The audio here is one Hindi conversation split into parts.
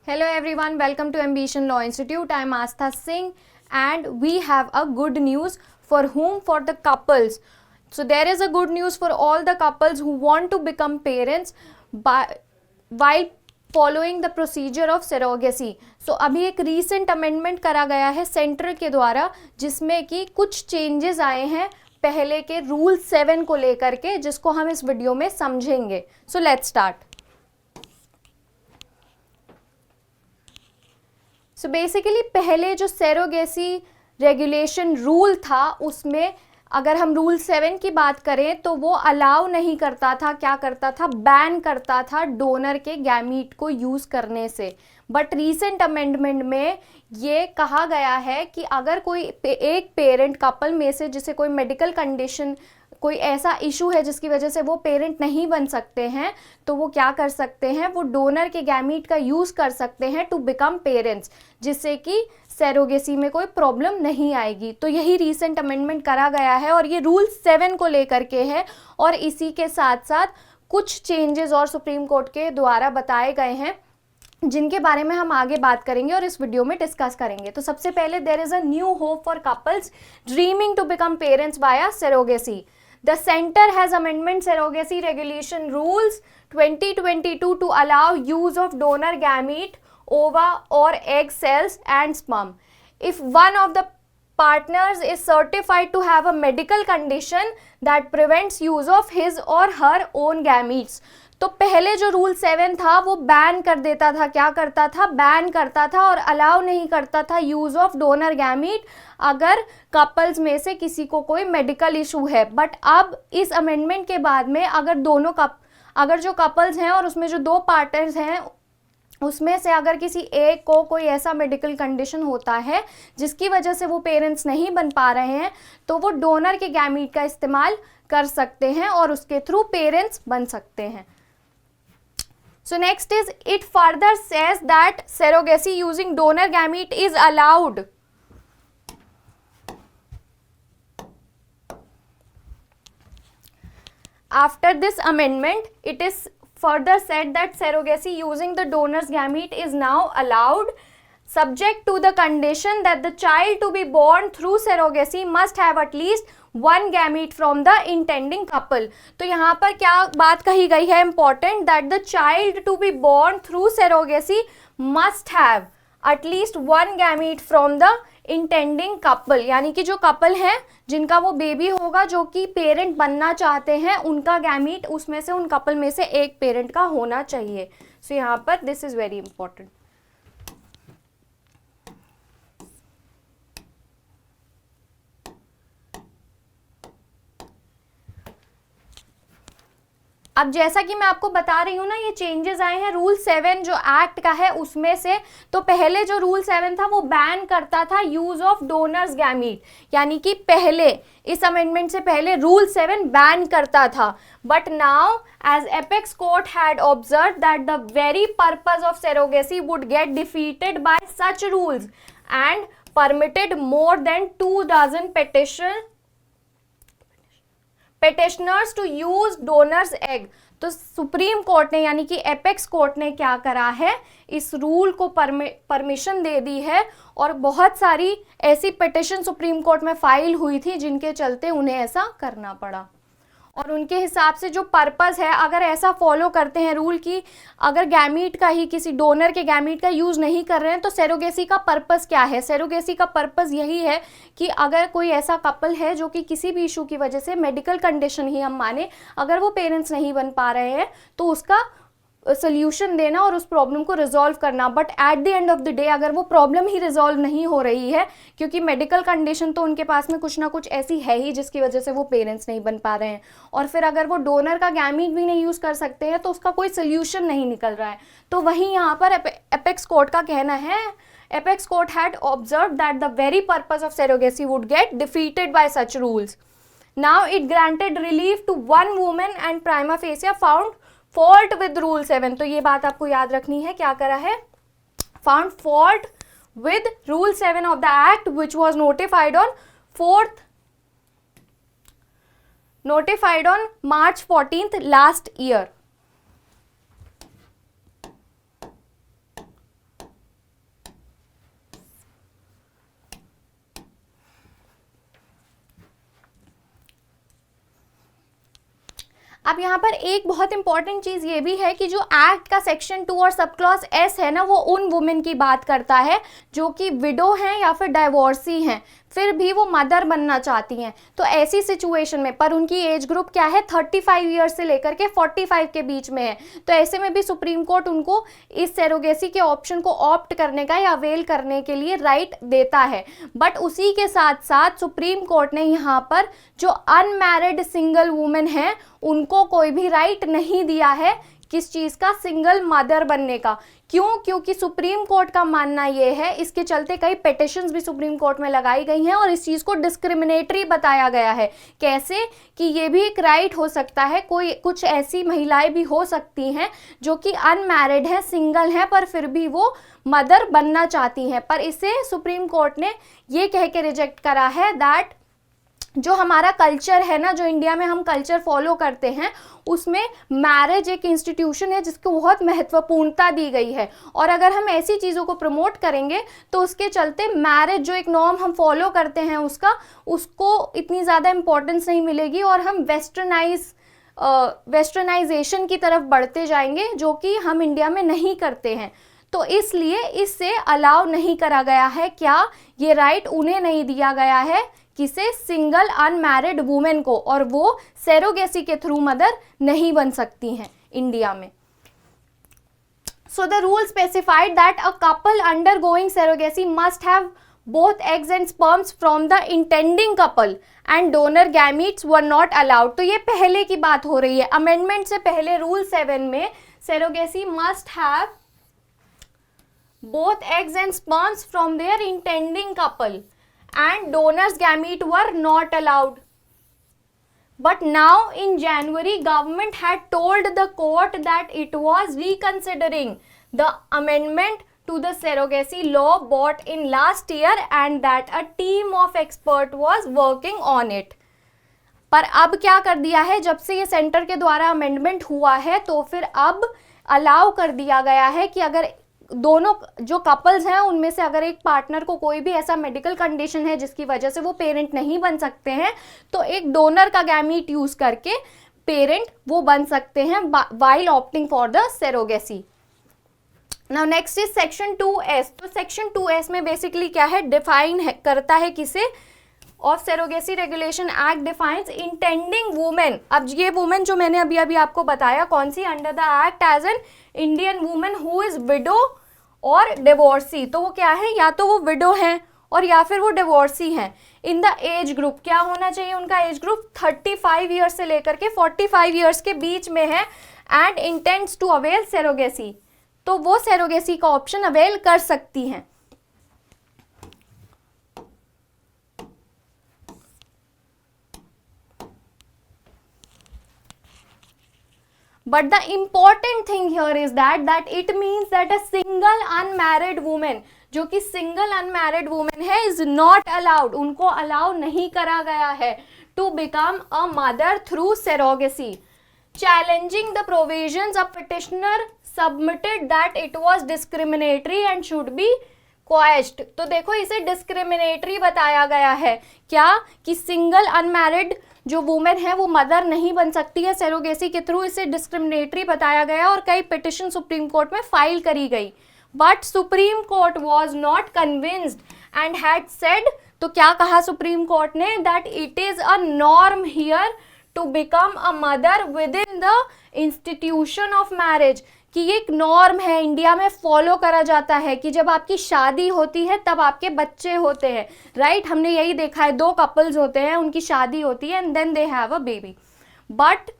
Hello everyone, welcome to Ambition Law Institute. I am Astha Singh and we have a good news for whom? For the couples. So there is a good news for all the couples who want to become parents while following the procedure of surrogacy. So अभी एक रीसेंट अमेंडमेंट करा गया है सेंटर के द्वारा जिसमें कि कुछ चेंजेस आए हैं पहले के रूल 7 को लेकर के, जिसको हम इस वीडियो में समझेंगे. So let's start. So basically पहले जो सेरोगेसी रेगुलेशन रूल था उसमें अगर हम रूल 7 की बात करें तो वो अलाउ नहीं करता था, क्या करता था, बैन करता था डोनर के गैमीट को यूज़ करने से. बट रीसेंट अमेंडमेंट में ये कहा गया है कि अगर कोई एक पेरेंट कपल में से जिसे कोई मेडिकल कंडीशन, कोई ऐसा इशू है जिसकी वजह से वो पेरेंट नहीं बन सकते हैं, तो वो क्या कर सकते हैं, वो डोनर के गैमीट का यूज़ कर सकते हैं टू बिकम पेरेंट्स, जिससे कि सेरोगेसी में कोई प्रॉब्लम नहीं आएगी. तो यही रीसेंट अमेंडमेंट करा गया है और ये रूल 7 को लेकर के है. और इसी के साथ साथ कुछ चेंजेस और सुप्रीम कोर्ट के द्वारा बताए गए हैं जिनके बारे में हम आगे बात करेंगे और इस वीडियो में डिस्कस करेंगे. तो सबसे पहले there is a new hope for couples dreaming to become parents by surrogacy. The center has amendment surrogacy regulation rules 2022 to allow use of donor gamete, ova or egg cells and sperm if one of the partners is certified to have a medical condition that prevents use of his or her own gametes. तो पहले जो रूल 7 था वो बैन कर देता था, क्या करता था, बैन करता था और अलाउ नहीं करता था यूज़ ऑफ डोनर गैमीट अगर कपल्स में से किसी को कोई मेडिकल इशू है. बट अब इस अमेंडमेंट के बाद में अगर जो कपल्स हैं और उसमें जो दो पार्टनर्स हैं उसमें से अगर किसी एक को कोई ऐसा मेडिकल कंडीशन होता है जिसकी वजह से वो पेरेंट्स नहीं बन पा रहे हैं तो वो डोनर के गैमीट का इस्तेमाल कर सकते हैं और उसके थ्रू पेरेंट्स बन सकते हैं. So next is, it further says that surrogacy using donor gamete is allowed. After this amendment, it is further said that surrogacy using the donor's gamete is now allowed, subject to the condition that the child to be born through surrogacy must have at least one gamete from the intending couple. तो यहाँ पर क्या बात कही गई है important, that the child to be born through surrogacy must have at least one gamete from the intending couple. यानी कि जो कपल हैं जिनका वो बेबी होगा जो कि पेरेंट बनना चाहते हैं उनका गैमीट उसमें से, उन कपल में से एक पेरेंट का होना चाहिए. सो यहाँ पर दिस इज वेरी इंपॉर्टेंट. अब जैसा कि मैं आपको बता रही हूँ ना, ये चेंजेस आए हैं रूल 7 जो एक्ट का है उसमें से. तो पहले जो रूल 7 था वो बैन करता था यूज ऑफ डोनर्स गैमीट, यानी कि पहले इस अमेंडमेंट से पहले रूल 7 बैन करता था. But now as apex court had observe that the very purpose of surrogacy would get defeated by such rules and permitted more than 2 dozen petitioners to use donors egg. तो सुप्रीम कोर्ट ने यानी कि एपेक्स कोर्ट ने क्या करा है, इस रूल को परमिशन दे दी है और बहुत सारी ऐसी पिटिशन सुप्रीम कोर्ट में फाइल हुई थी जिनके चलते उन्हें ऐसा करना पड़ा. और उनके हिसाब से जो पर्पस है, अगर ऐसा फॉलो करते हैं रूल की अगर गैमीट का ही, किसी डोनर के गैमीट का यूज़ नहीं कर रहे हैं तो सेरोगेसी का पर्पस क्या है. सेरोगेसी का पर्पस यही है कि अगर कोई ऐसा कपल है जो कि किसी भी इशू की वजह से, मेडिकल कंडीशन ही हम माने, अगर वो पेरेंट्स नहीं बन पा रहे हैं तो उसका सोल्यूशन देना और उस प्रॉब्लम को रिजॉल्व करना. But at the end of the day अगर वो प्रॉब्लम ही रिजॉल्व नहीं हो रही है क्योंकि मेडिकल कंडीशन तो उनके पास में कुछ ना कुछ ऐसी है ही जिसकी वजह से वो पेरेंट्स नहीं बन पा रहे हैं, और फिर अगर वो डोनर का गैमीट भी नहीं यूज़ कर सकते हैं तो उसका कोई सोल्यूशन नहीं निकल रहा है. तो वहीं यहाँ पर एपेक्स कोर्ट का कहना है, apex court had observe that the very purpose of surrogacy would get defeated by such rules. Now it granted relief to one women and prima facie found fault with rule 7. तो ये बात आपको याद रखनी है, क्या करा है, found fault with rule 7 of the act which was notified on March 14th last year. अब यहाँ पर एक बहुत इंपॉर्टेंट चीज़ ये भी है कि जो एक्ट का सेक्शन 2 और सब क्लॉज एस है ना, वो उन वुमेन की बात करता है जो कि विडो हैं या फिर डाइवोर्सी हैं, फिर भी वो मदर बनना चाहती हैं। तो ऐसी सिचुएशन में, पर उनकी एज ग्रुप क्या है, 35 ईयर्स से लेकर के 45 के बीच में है, तो ऐसे में भी सुप्रीम कोर्ट उनको इस सरोगेसी के ऑप्शन को ऑप्ट करने का या अवेल करने के लिए राइट देता है। बट उसी के साथ साथ सुप्रीम कोर्ट ने यहाँ पर जो अनमैरिड सिंगल वुमेन है उनको कोई भी राइट नहीं दिया है किस चीज़ का, सिंगल मदर बनने का। क्यों? क्योंकि सुप्रीम कोर्ट का मानना ये है, इसके चलते कई पिटिशंस भी सुप्रीम कोर्ट में लगाई गई हैं और इस चीज़ को डिस्क्रिमिनेटरी बताया गया है। कैसे? कि ये भी एक राइट हो सकता है, कोई कुछ ऐसी महिलाएं भी हो सकती हैं जो कि अनमैरिड हैं, सिंगल हैं, पर फिर भी वो मदर बनना चाहती हैं। पर इसे सुप्रीम कोर्ट ने ये कह के रिजेक्ट करा है दैट जो हमारा कल्चर है ना, जो इंडिया में हम कल्चर फॉलो करते हैं, उसमें मैरिज एक इंस्टीट्यूशन है जिसको बहुत महत्वपूर्णता दी गई है, और अगर हम ऐसी चीज़ों को प्रमोट करेंगे तो उसके चलते मैरिज जो एक नॉर्म हम फॉलो करते हैं उसको इतनी ज़्यादा इम्पोर्टेंस नहीं मिलेगी और हम वेस्टर्नाइजेशन की तरफ बढ़ते जाएंगे, जो कि हम इंडिया में नहीं करते हैं। तो इसलिए इससे अलाउ नहीं करा गया है, क्या ये राइट उन्हें नहीं दिया गया है, किसे, सिंगल अनमैरिड वुमेन को, और वो सेरोगेसी के थ्रू मदर नहीं बन सकती हैं इंडिया में। So the rule specified that a couple undergoing surrogacy must have both eggs and sperms from the intending couple and donor gametes were not allowed। तो ये पहले की बात हो रही है, अमेंडमेंट से पहले रूल 7 में surrogacy must have both eggs and sperms from their intending couple and donors gamete were not allowed। But now in January government had told the court that it was reconsidering the amendment to the surrogacy law brought in last year and that a team of expert was working on it। पर अब क्या कर दिया है, जब से ये सेंटर के द्वारा अमेंडमेंट हुआ है तो फिर अब अलाउ कर दिया गया है कि अगर दोनों जो कपल्स हैं उनमें से अगर एक पार्टनर को कोई भी ऐसा मेडिकल कंडीशन है जिसकी वजह से वो पेरेंट नहीं बन सकते हैं, तो एक डोनर का गैमीट यूज करके पेरेंट वो बन सकते हैं while opting for the surrogacy. Now next is section 2S। तो सेक्शन 2S में बेसिकली क्या है, डिफाइन करता है किसे, of surrogacy regulation act defines intending women. अब ये वुमेन जो मैंने अभी आपको बताया कौन सी, under the act as an Indian women who is widow और डिवोर्सी। तो वो क्या है, या तो वो विडो हैं और या फिर वो डिवोर्सी हैं। इन द एज ग्रुप क्या होना चाहिए, उनका एज ग्रुप 35 ईयर्स से लेकर के 45 ईयर्स के बीच में है, and intends to avail surrogacy, तो वो सेरोगेसी का ऑप्शन अवेल कर सकती हैं। But the important thing here is that it means that a single unmarried woman, जो कि single unmarried woman है, is not allowed, उनको अलाउ नहीं करा गया है to become a mother through surrogacy। Challenging the provisions, a petitioner submitted that it was discriminatory and should be quashed। तो देखो इसे डिस्क्रिमिनेटरी बताया गया है, क्या कि सिंगल अनमैरिड जो वुमेन है वो मदर नहीं बन सकती है सेरोगेसी के थ्रू, इसे डिस्क्रिमिनेटरी बताया गया और कई पिटिशन सुप्रीम कोर्ट में फाइल करी गई। But supreme court was not convinced and had said, तो क्या कहा सुप्रीम कोर्ट ने, that it is a norm here to become a mother within the institution of marriage, कि ये एक नॉर्म है, इंडिया में फॉलो करा जाता है कि जब आपकी शादी होती है तब आपके बच्चे होते हैं, राइट। हमने यही देखा है, 2 कपल्स होते हैं, उनकी शादी होती है and then they have a baby. But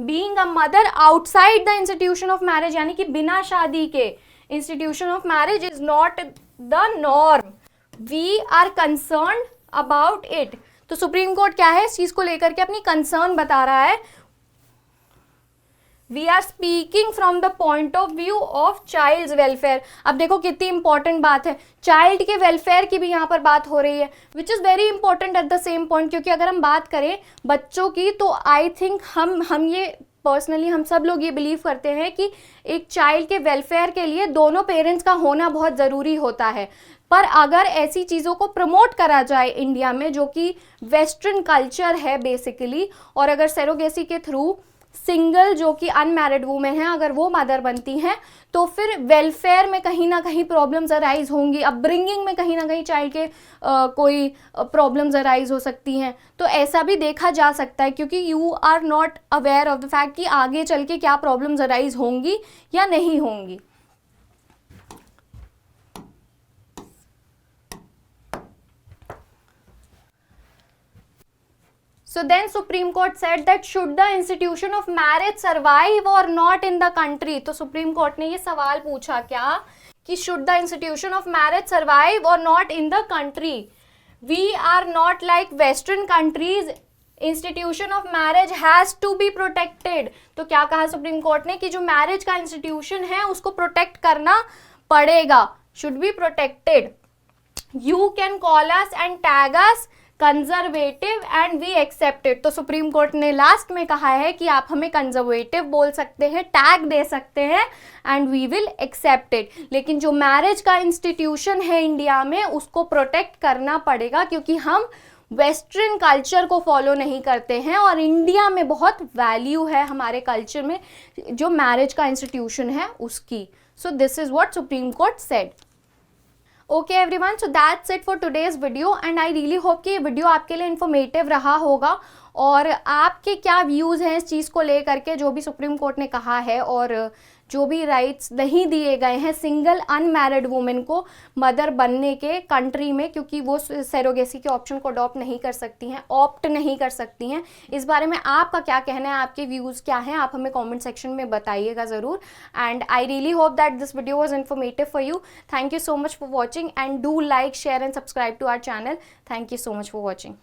being a mother outside the institution of marriage, यानी कि बिना शादी के institution of marriage is not the norm, we are concern about it. तो सुप्रीम कोर्ट क्या है, इस चीज को लेकर के अपनी कंसर्न बता रहा है। We are speaking from the point of view of child welfare. अब देखो कितनी इंपॉर्टेंट बात है, चाइल्ड के वेलफेयर की भी यहाँ पर बात हो रही है, which is very important at the same point. क्योंकि अगर हम बात करें बच्चों की, तो आई थिंक हम ये पर्सनली हम सब लोग ये बिलीव करते हैं कि एक चाइल्ड के वेलफेयर के लिए दोनों पेरेंट्स का होना बहुत ज़रूरी होता है। पर अगर ऐसी चीज़ों को प्रमोट करा जाए इंडिया में, जो कि वेस्टर्न कल्चर है बेसिकली, और अगर सेरोगेसी के थ्रू सिंगल जो कि अनमैरिड वुमेन है अगर वो मदर बनती हैं तो फिर वेलफेयर में कहीं ना कहीं प्रॉब्लम्स अराइज होंगी, अपब्रिंगिंग में कहीं ना कहीं चाइल्ड के कोई प्रॉब्लम्स अराइज हो सकती हैं। तो ऐसा भी देखा जा सकता है क्योंकि you are not aware of the fact कि आगे चल के क्या प्रॉब्लम्स अराइज होंगी या नहीं होंगी। So then Supreme Court said that should the institution of marriage survive or not in the country? तो Supreme Court ने ये सवाल पूछा क्या कि should the institution of marriage survive or not in the country? We are not like Western countries. Institution of marriage has to be protected. तो क्या कहा सुप्रीम कोर्ट ने कि जो मैरिज का इंस्टीट्यूशन है उसको प्रोटेक्ट करना पड़ेगा, should be protected. You can call us and tag us conservative and we accepted. तो सुप्रीम कोर्ट ने लास्ट में कहा है कि आप हमें कंजर्वेटिव बोल सकते हैं, टैग दे सकते हैं and we will accept it, लेकिन जो मैरिज का इंस्टीट्यूशन है इंडिया में उसको प्रोटेक्ट करना पड़ेगा क्योंकि हम वेस्टर्न कल्चर को फॉलो नहीं करते हैं और इंडिया में बहुत वैल्यू है हमारे कल्चर में जो मैरिज का इंस्टीट्यूशन है उसकी। So this is what supreme court said. Okay everyone, so that's it for today's video and I really hope कि ये वीडियो आपके लिए इन्फॉर्मेटिव रहा होगा और आपके क्या व्यूज़ हैं इस चीज़ को लेकर के जो भी सुप्रीम कोर्ट ने कहा है और जो भी राइट्स नहीं दिए गए हैं सिंगल अनमैरिड वुमेन को मदर बनने के कंट्री में क्योंकि वो सरोगेसी के ऑप्शन को अडॉप्ट नहीं कर सकती हैं, ऑप्ट नहीं कर सकती हैं। इस बारे में आपका क्या कहना है, आपके व्यूज़ क्या हैं, आप हमें कमेंट सेक्शन में बताइएगा ज़रूर। And I really hope that this video was informative for you. Thank you so much for watching and do like, share and subscribe to our channel. Thank you so much for watching.